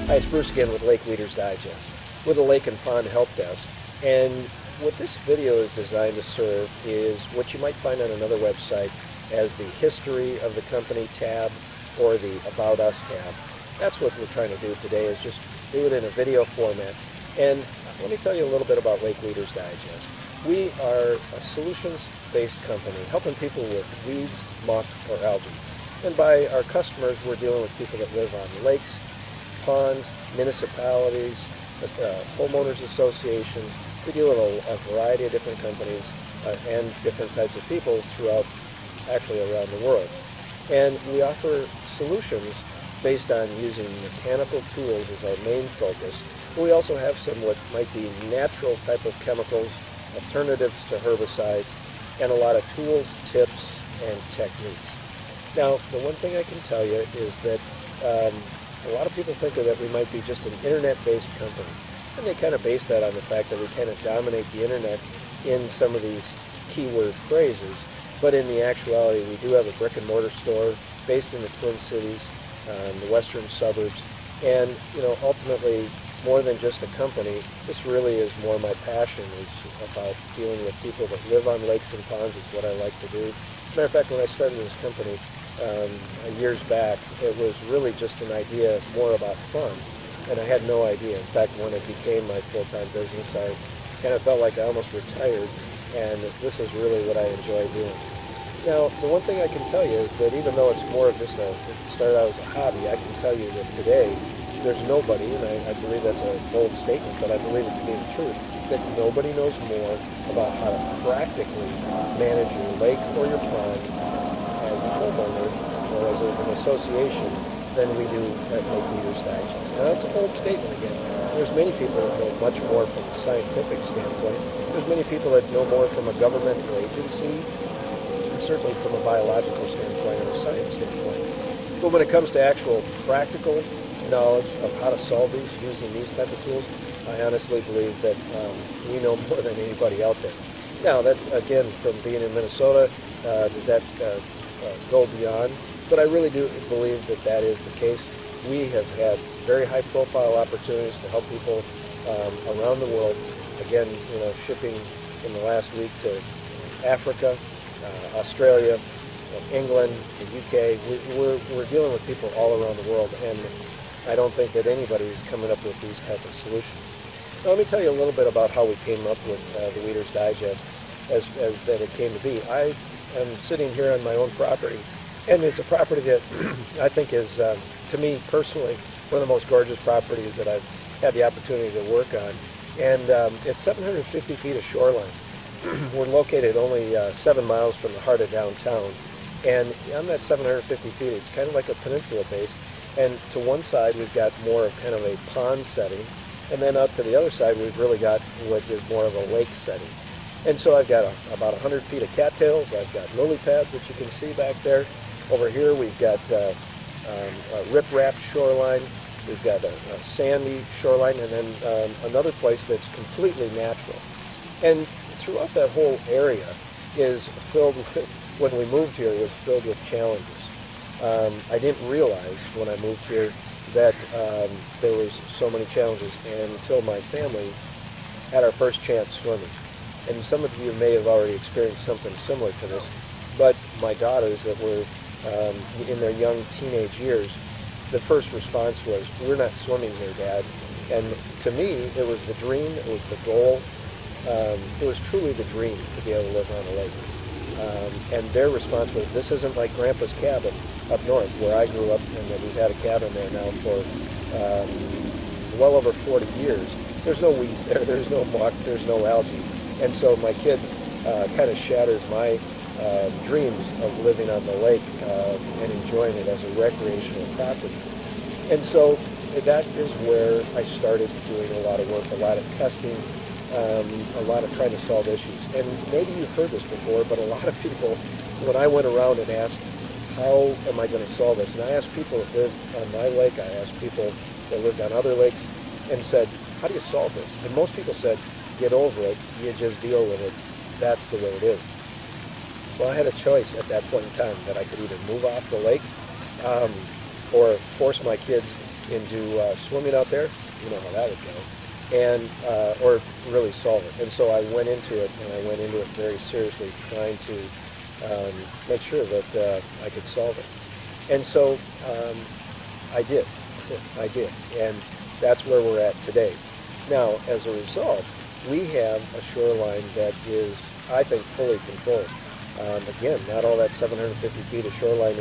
Hi, it's Bruce again with Lake Leaders Digest with the Lake and Pond Help Desk. And what this video is designed to serve is what you might find on another website as the History of the Company tab or the About Us tab. That's what we're trying to do today, is just do it in a video format. And let me tell you a little bit about Lake Leaders Digest. We are a solutions-based company helping people with weeds, muck, or algae. And by our customers, we're dealing with people that live on lakes, ponds, municipalities, homeowners associations. We deal with a variety of different companies and different types of people throughout, actually around the world. And we offer solutions based on using mechanical tools as our main focus. But we also have some what might be natural type of chemicals, alternatives to herbicides, and a lot of tools, tips, and techniques. Now, the one thing I can tell you is that a lot of people think that we might be just an internet-based company, and they kind of base that on the fact that we kind of dominate the internet in some of these keyword phrases. But in the actuality, we do have a brick-and-mortar store based in the Twin Cities, the western suburbs, and ultimately, more than just a company, this really is more my passion. Is about dealing with people that live on lakes and ponds. Is what I like to do. As a matter of fact, when I started this company years back, it was really just an idea more about fun, and I had no idea. In fact, when it became my full-time business, I kind of felt like I almost retired, and this is really what I enjoy doing. Now, the one thing I can tell you is that even though it's more of just it started out as a hobby, I can tell you that today there's nobody, and I believe that's a bold statement, but I believe it to be the truth, that nobody knows more about how to practically manage your lake or your pond as a homeowner or as an association than we do at Lake Leaders Digest. Now, that's a bold statement again. There's many people that know much more from a scientific standpoint. There's many people that know more from a governmental agency, and certainly from a biological standpoint or a science standpoint. But when it comes to actual practical knowledge of how to solve these using these type of tools, I honestly believe that we know more than anybody out there. Now, that's, again, from being in Minnesota, does that go beyond? But I really do believe that that is the case. We have had very high-profile opportunities to help people around the world. Again, shipping in the last week to Africa, Australia, England, the UK. We're dealing with people all around the world, and I don't think that anybody is coming up with these type of solutions. Now, let me tell you a little bit about how we came up with the Leaders Digest as that it came to be. I am sitting here on my own property, and it's a property that I think is, to me personally, one of the most gorgeous properties that I've had the opportunity to work on. And it's 750 feet of shoreline. We're located only 7 miles from the heart of downtown. And on that 750 feet, it's kind of like a peninsula base. And to one side, we've got more of kind of a pond setting. And then out to the other side, we've really got what is more of a lake setting. And so I've got about 100 feet of cattails. I've got lily pads that you can see back there. Over here, we've got a rip-rap shoreline. We've got a sandy shoreline, and then another place that's completely natural. And throughout that whole area is filled with, when we moved here, it was filled with challenges. I didn't realize when I moved here that there was so many challenges, and until my family had our first chance swimming. And some of you may have already experienced something similar to this, but my daughters that were in their young teenage years, the first response was, "We're not swimming here, Dad." And to me, it was the dream, it was the goal. It was truly the dream to be able to live on a lake. And their response was, "This isn't like Grandpa's cabin up north where I grew up, and that we've had a cabin there now for well over 40 years. There's no weeds there, there's no muck, there's no algae." And so my kids kind of shattered my dreams of living on the lake and enjoying it as a recreational property. And so that is where I started doing a lot of work, a lot of testing, a lot of trying to solve issues. And maybe you've heard this before, but a lot of people, when I went around and asked, how am I going to solve this? And I asked people that lived on my lake, I asked people that lived on other lakes, and said, how do you solve this? And most people said, get over it, you just deal with it, that's the way it is. Well, I had a choice at that point in time that I could either move off the lake or force my kids into swimming out there, you know how that would go, and or really solve it. And so I went into it, and I went into it very seriously, trying to make sure that I could solve it. And so I did. I did. And that's where we're at today. Now, as a result, we have a shoreline that is, I think, fully controlled. Again, not all that 750 feet of shoreline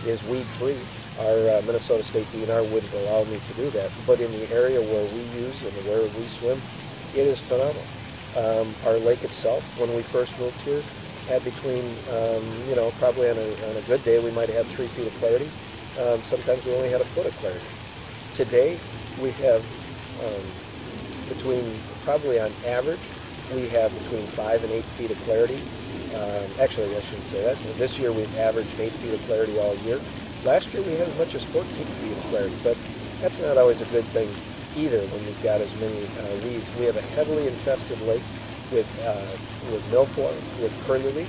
is weed-free. Our Minnesota State DNR wouldn't allow me to do that. But in the area where we use and where we swim, it is phenomenal. Our lake itself, when we first moved here, had between, you know, probably on a good day, we might have 3 feet of clarity. Sometimes we only had a foot of clarity. Today, we have between, probably on average, we have between 5 and 8 feet of clarity. Actually, I shouldn't say that. This year, we've averaged 8 feet of clarity all year. Last year, we had as much as 14 feet of clarity, but that's not always a good thing either when you've got as many weeds. We have a heavily infested lake with milfoil, with curly-leaf,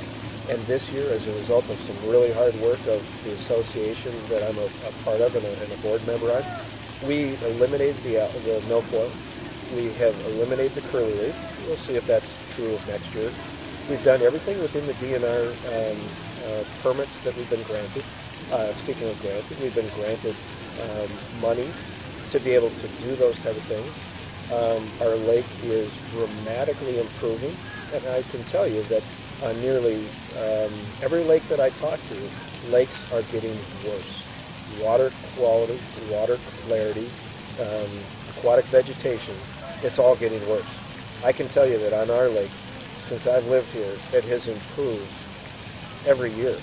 and this year, as a result of some really hard work of the association that I'm a part of and a board member on, we eliminated the milfoil. We have eliminated the curly-leaf. We'll see if that's true of next year. We've done everything within the DNR permits that we've been granted. Speaking of granted, we've been granted money to be able to do those type of things. Our lake is dramatically improving, and I can tell you that on nearly every lake that I talk to, lakes are getting worse. Water quality, water clarity, aquatic vegetation, it's all getting worse. I can tell you that on our lake, since I've lived here, it has improved every year.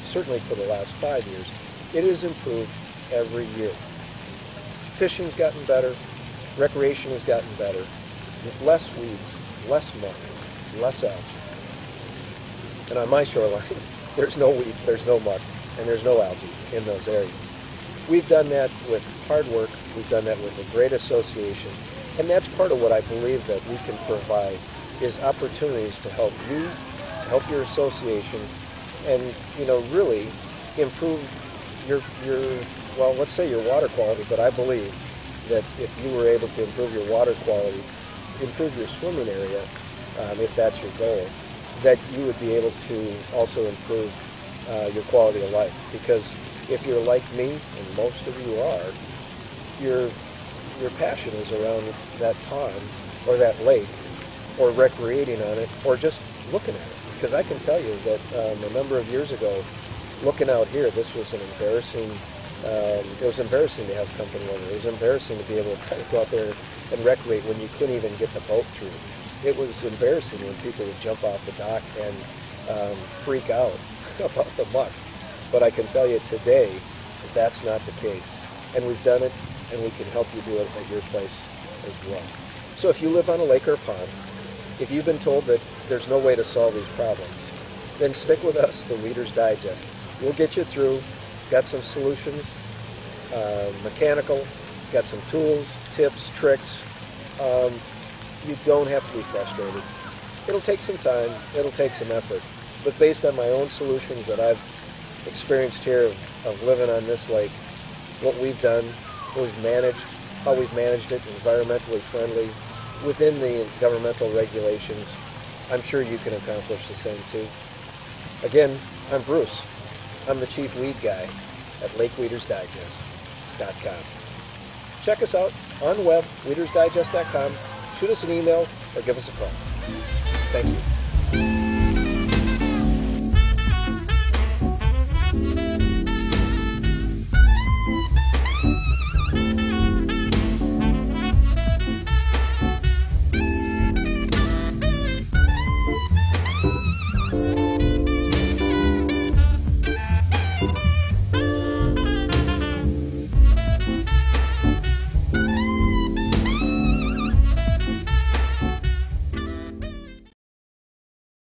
Certainly for the last 5 years, it has improved every year. Fishing's gotten better, recreation has gotten better, less weeds, less muck, less algae. And on my shoreline, there's no weeds, there's no muck, and there's no algae in those areas. We've done that with hard work, we've done that with a great association, and that's part of what I believe that we can provide is opportunities to help you, to help your association, and really improve your well, let's say your water quality, but I believe that if you were able to improve your water quality, improve your swimming area, if that's your goal, that you would be able to also improve your quality of life. Because if you're like me, and most of you are, your passion is around that pond or that lake, or recreating on it, or just looking at it. Because I can tell you that a number of years ago, looking out here, this was an embarrassing, it was embarrassing to have company over. It was embarrassing to be able to try to go out there and recreate when you couldn't even get the boat through. It was embarrassing when people would jump off the dock and freak out about the muck. But I can tell you today, that's not the case. And we've done it, and we can help you do it at your place as well. So if you live on a lake or a pond, if you've been told that there's no way to solve these problems, then stick with us, the Weeder's Digest. We'll get you through. Got some solutions, mechanical, got some tools, tips, tricks. You don't have to be frustrated. It'll take some time, it'll take some effort, but based on my own solutions that I've experienced here of living on this lake, what we've done, what we've managed, how we've managed it, environmentally friendly, within the governmental regulations, I'm sure you can accomplish the same too. Again, I'm Bruce. I'm the chief weed guy at LakeWeedersDigest.com. Check us out on the web, WeedersDigest.com. Shoot us an email or give us a call. Thank you.